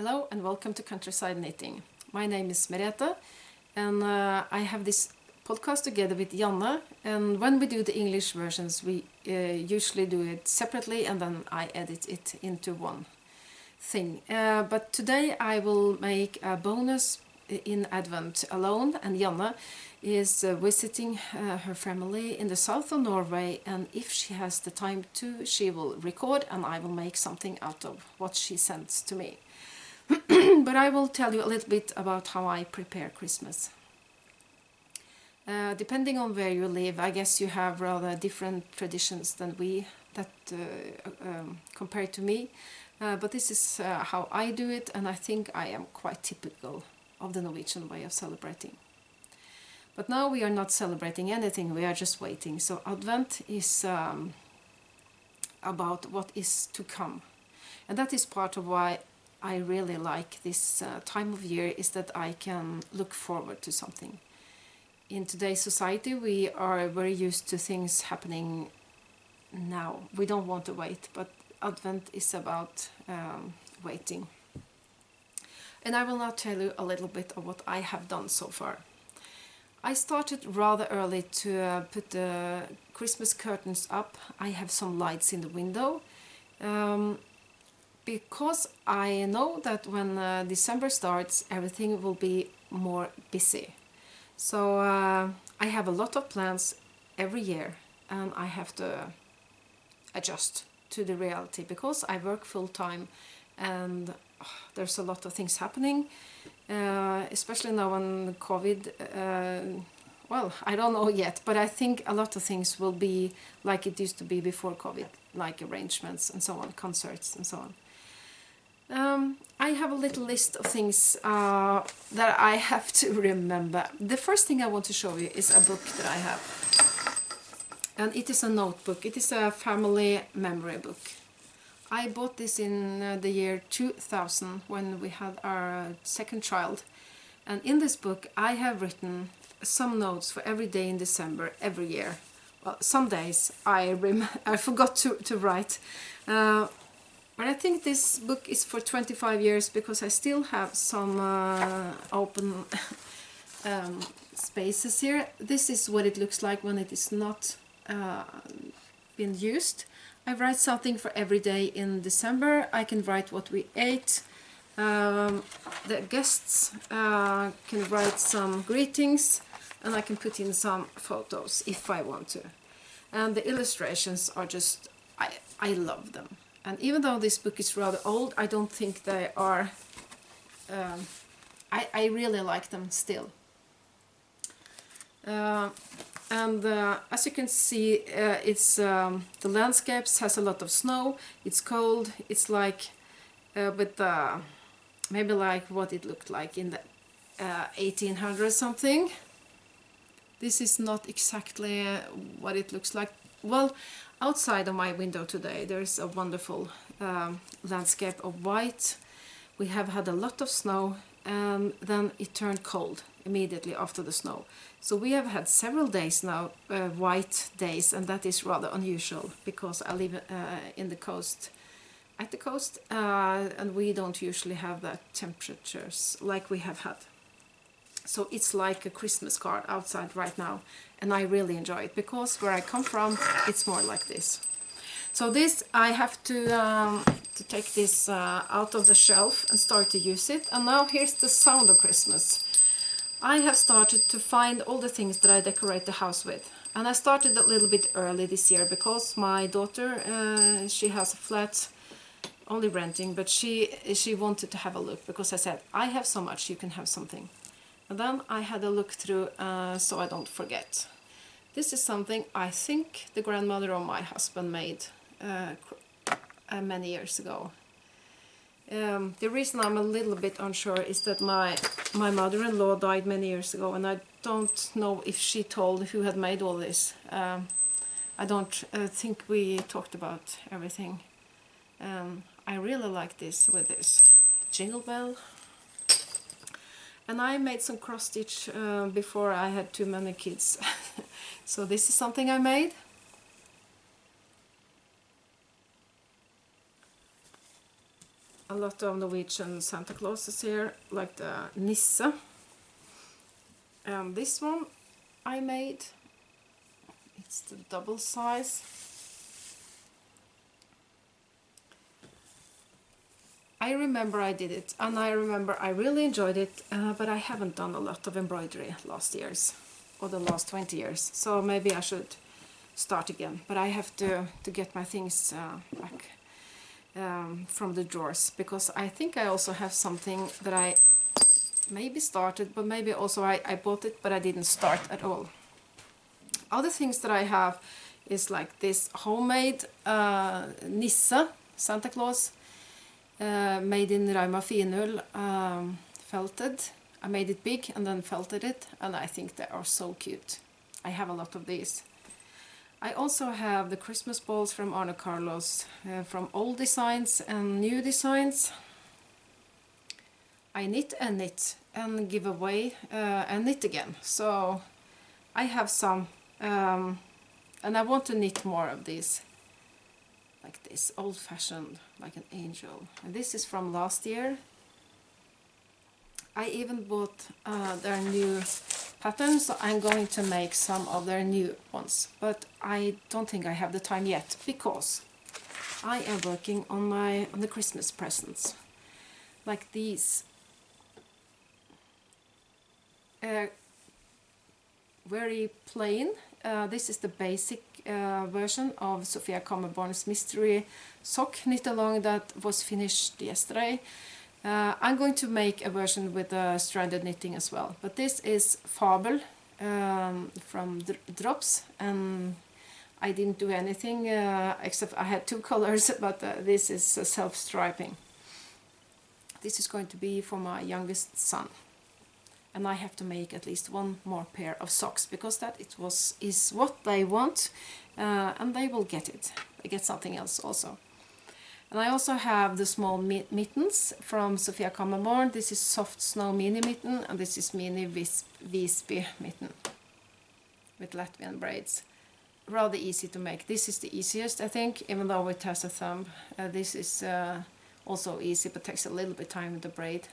Hello and welcome to Countryside Knitting. My name is Merete and I have this podcast together with Janne, and when we do the English versions we usually do it separately and then I edit it into one thing. But today I will make a bonus in Advent alone, and Janne is visiting her family in the south of Norway, and if she has the time to she will record and I will make something out of what she sends to me. But I will tell you a little bit about how I prepare Christmas. Depending on where you live, I guess you have rather different traditions than compared to me. But this is how I do it, and I think I am quite typical of the Norwegian way of celebrating. But now we are not celebrating anything, we are just waiting. So Advent is about what is to come. And that is part of why I really like this time of year, is that I can look forward to something. In today's society we are very used to things happening now. We don't want to wait, but Advent is about waiting. And I will now tell you a little bit of what I have done so far. I started rather early to put the Christmas curtains up. I have some lights in the window. Because I know that when December starts everything will be more busy. So I have a lot of plans every year and I have to adjust to the reality because I work full-time and there's a lot of things happening, especially now when COVID, well, I don't know yet, but I think a lot of things will be like it used to be before COVID, like arrangements and so on, concerts and so on. I have a little list of things that I have to remember. The first thing I want to show you is a book that I have. And it is a notebook. It is a family memory book. I bought this in the year 2000 when we had our second child. And in this book I have written some notes for every day in December every year. Well, some days I forgot to write. But I think this book is for 25 years because I still have some open spaces here. This is what it looks like when it is not been used. I write something for every day in December. I can write what we ate. The guests can write some greetings, and I can put in some photos if I want to. And the illustrations are just, I love them. And even though this book is rather old, I don't think they are, I really like them still. As you can see, it's the landscapes has a lot of snow, it's cold, it's like with maybe like what it looked like in the 1800s something. This is not exactly what it looks like. Well, outside of my window today there is a wonderful landscape of white. We have had a lot of snow and then it turned cold immediately after the snow. So we have had several days now, white days, and that is rather unusual because I live at the coast, and we don't usually have that temperatures like we have had. So it's like a Christmas card outside right now, and I really enjoy it because where I come from it's more like this. So this I have to take this out of the shelf and start to use it. And now here's the sound of Christmas. I have started to find all the things that I decorate the house with. And I started a little bit early this year because my daughter, she has a flat, only renting, but she wanted to have a look because I said, I have so much, you can have something. And then I had a look through so I don't forget. This is something I think the grandmother of my husband made many years ago. The reason I'm a little bit unsure is that my mother-in-law died many years ago and I don't know if she told who had made all this. I don't think we talked about everything. I really like this with this jingle bell. And I made some cross stitch before I had too many kids. So this is something I made. a lot of Norwegian Santa Clauses here, like the Nisse. And this one I made. It's the double size. I remember I did it, and I remember I really enjoyed it, but I haven't done a lot of embroidery last years, or the last 20 years, so maybe I should start again. But I have to get my things back from the drawers, because I think I also have something that I maybe started, but maybe also I bought it, but I didn't start at all. Other things that I have is like this homemade Nisse, Santa Claus, made in Rauma Finull, felted. I made it big and then felted it, and I think they are so cute. I have a lot of these. I also have the Christmas balls from Arne Carlos, from old designs and new designs. I knit and knit and give away and knit again. So I have some, and I want to knit more of these. Like this, old-fashioned, like an angel. And this is from last year. I even bought their new patterns, so I'm going to make some of their new ones. But I don't think I have the time yet, because I am working on the Christmas presents. Like these. Very plain. This is the basic version of Sofia Kammerborn's mystery sock knit along that was finished yesterday. I'm going to make a version with stranded knitting as well, but this is Fabel from Drops, and I didn't do anything except I had 2 colors, but this is self-striping. This is going to be for my youngest son. And I have to make at least 1 more pair of socks, because that is what they want, and they will get it. They get something else also. And I also have the small mittens from Sofia Kammerborn. This is Soft Snow Mini Mitten, and this is Mini Visby Mitten with Latvian braids. Rather easy to make. This is the easiest, I think, even though it has a thumb. This is also easy, but takes a little bit time with the braid.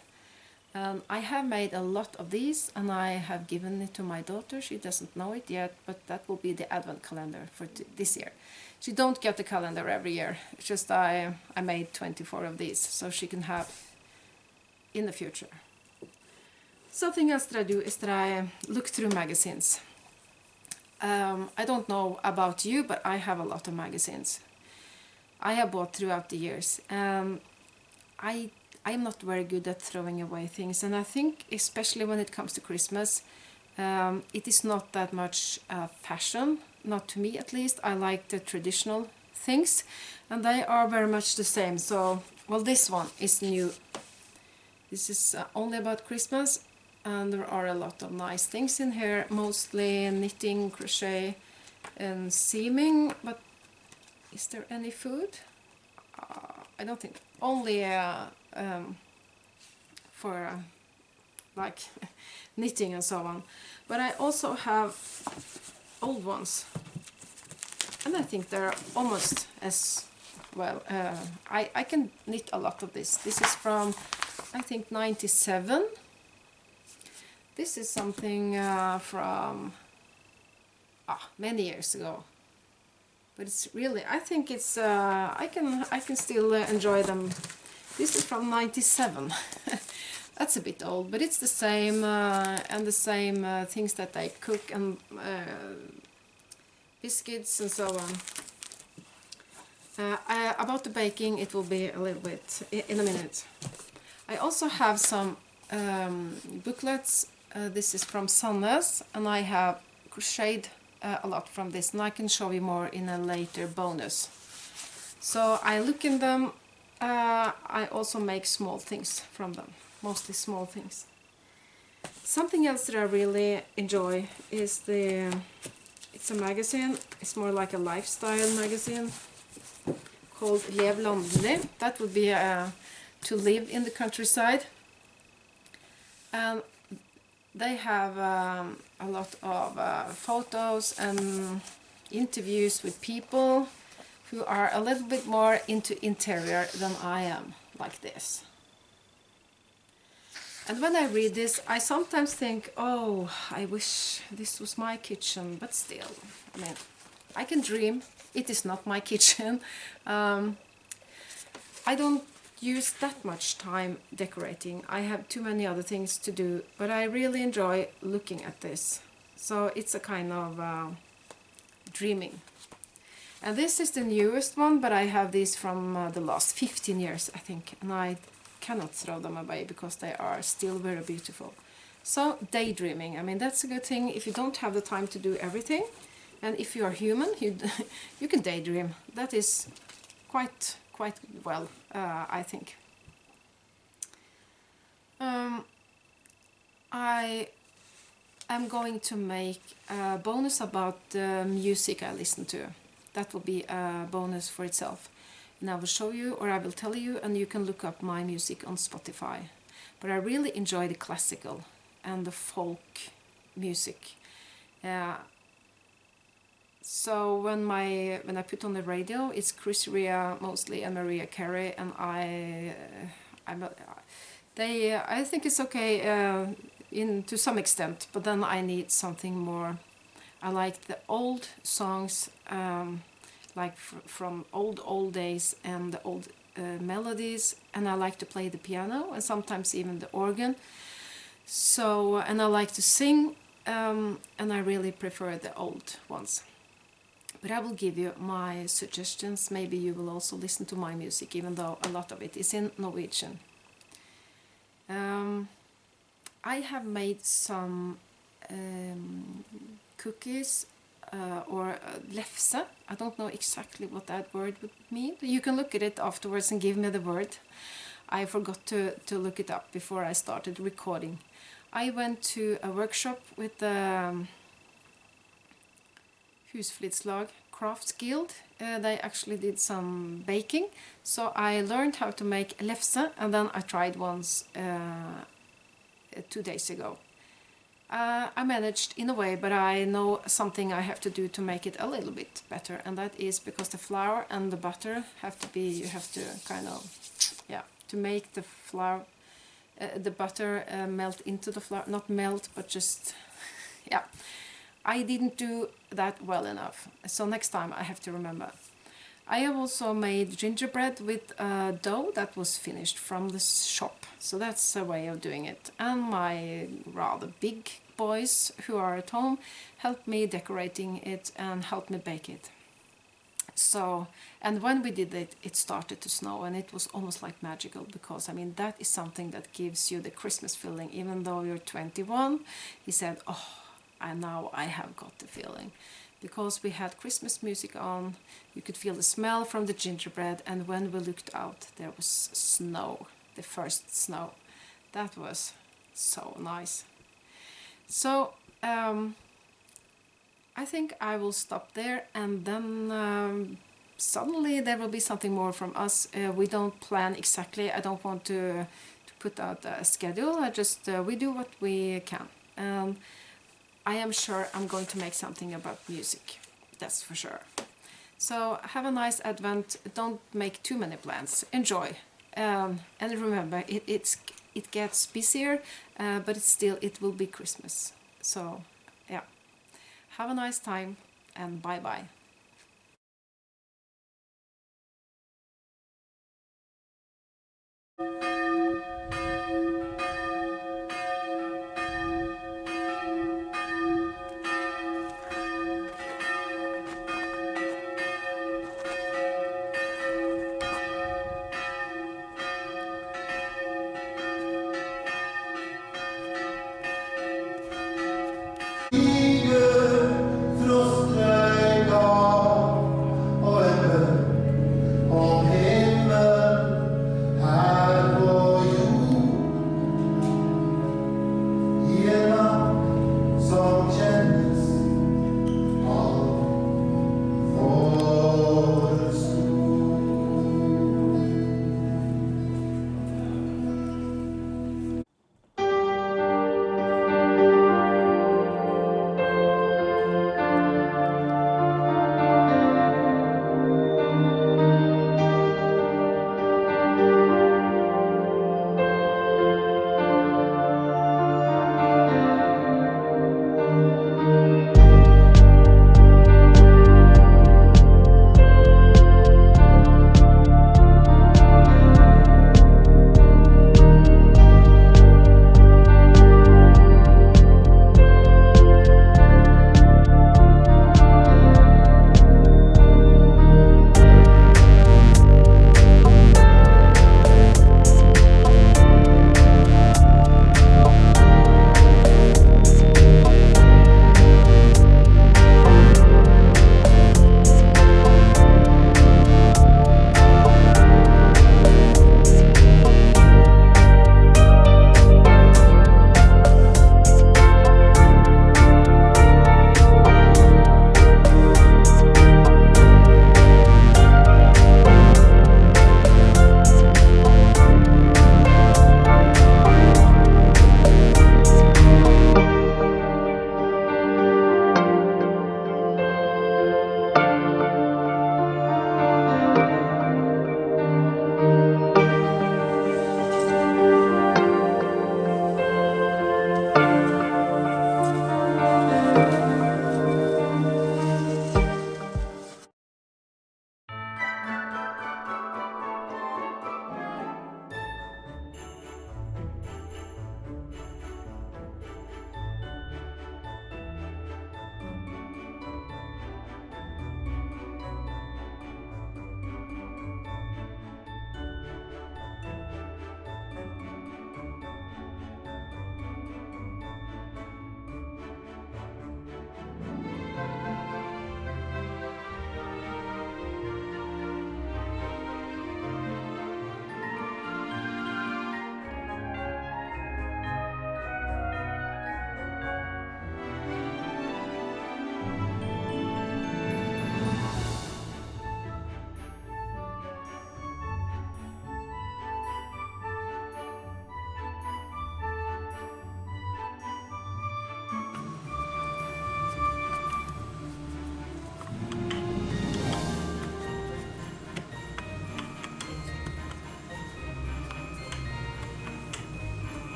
I have made a lot of these, and I have given it to my daughter. She doesn't know it yet, but that will be the advent calendar for this year. She don't get the calendar every year. It's just I made 24 of these, so she can have in the future. Something else that I do is that I look through magazines. I don't know about you, but I have a lot of magazines. I have bought throughout the years. I'm not very good at throwing away things, and I think especially when it comes to Christmas, it is not that much fashion, not to me at least. I like the traditional things, and they are very much the same. So, well, this one is new. This is only about Christmas, and there are a lot of nice things in here, mostly knitting, crochet, and seaming. But is there any food? I don't think. Only for like knitting and so on. But I also have old ones, and I think they're almost as well. I can knit a lot of this. This is from, I think, 97. This is something from many years ago. But it's really, I think it's, I can still enjoy them. This is from 97. That's a bit old, but it's the same, and the same things that they cook, and biscuits and so on. About the baking, it will be a little bit in a minute. I also have some booklets. This is from Sandnes, and I have crocheted a lot from this, and I can show you more in a later bonus. So I look in them. I also make small things from them, mostly small things. Something else that I really enjoy is it's a magazine. It's more like a lifestyle magazine called Lev Landlig. That would be to live in the countryside. And they have a lot of photos and interviews with people who are a little bit more into interior than I am. like this. And when I read this, I sometimes think, oh, I wish this was my kitchen, but still, I mean, I can dream. It is not my kitchen. I don't use that much time decorating. I have too many other things to do, but I really enjoy looking at this. So it's a kind of dreaming. And this is the newest one, but I have these from the last 15 years, I think, and I cannot throw them away because they are still very beautiful. So daydreaming, I mean, that's a good thing if you don't have the time to do everything, and if you are human, you can daydream. That is quite well, I think. I am going to make a bonus about the music I listen to. That will be a bonus for itself. And I will show you, or I will tell you, and you can look up my music on Spotify. But I really enjoy the classical and the folk music. So when I put on the radio, it's Chris Rea mostly and Maria Carey, and I think it's okay to some extent, but then I need something more. I like the old songs, like from old days, and the old melodies, and I like to play the piano and sometimes even the organ. So, and I like to sing, and I really prefer the old ones. But I will give you my suggestions. Maybe you will also listen to my music, even though a lot of it is in Norwegian. I have made some cookies or lefse. I don't know exactly what that word would mean. You can look at it afterwards and give me the word. I forgot to look it up before I started recording. I went to a workshop with the Husflidslag Crafts Guild. They actually did some baking, so I learned how to make lefse, and then I tried once 2 days ago. I managed in a way, but I know something I have to do to make it a little bit better, and that is because the flour and the butter have to be, you have to kind of, yeah, to make the flour, the butter melt into the flour, not melt, but just, yeah. I didn't do that well enough, so next time I have to remember. I have also made gingerbread with dough that was finished from the shop, so that's a way of doing it. And my rather big boys who are at home helped me decorating it and helped me bake it. So, and when we did it, it started to snow, and it was almost like magical, because I mean that is something that gives you the Christmas feeling. Even though you're 21, he said, oh, and now I have got the feeling. Because we had Christmas music on, you could feel the smell from the gingerbread, and when we looked out, there was snow, the first snow. That was so nice. So, I think I will stop there, and then suddenly there will be something more from us. We don't plan exactly. I don't want to put out a schedule. I just, we do what we can. I am sure I'm going to make something about music, that's for sure. So have a nice Advent, don't make too many plans, enjoy. And remember, it gets busier, but it will be Christmas. So yeah, have a nice time, and bye bye.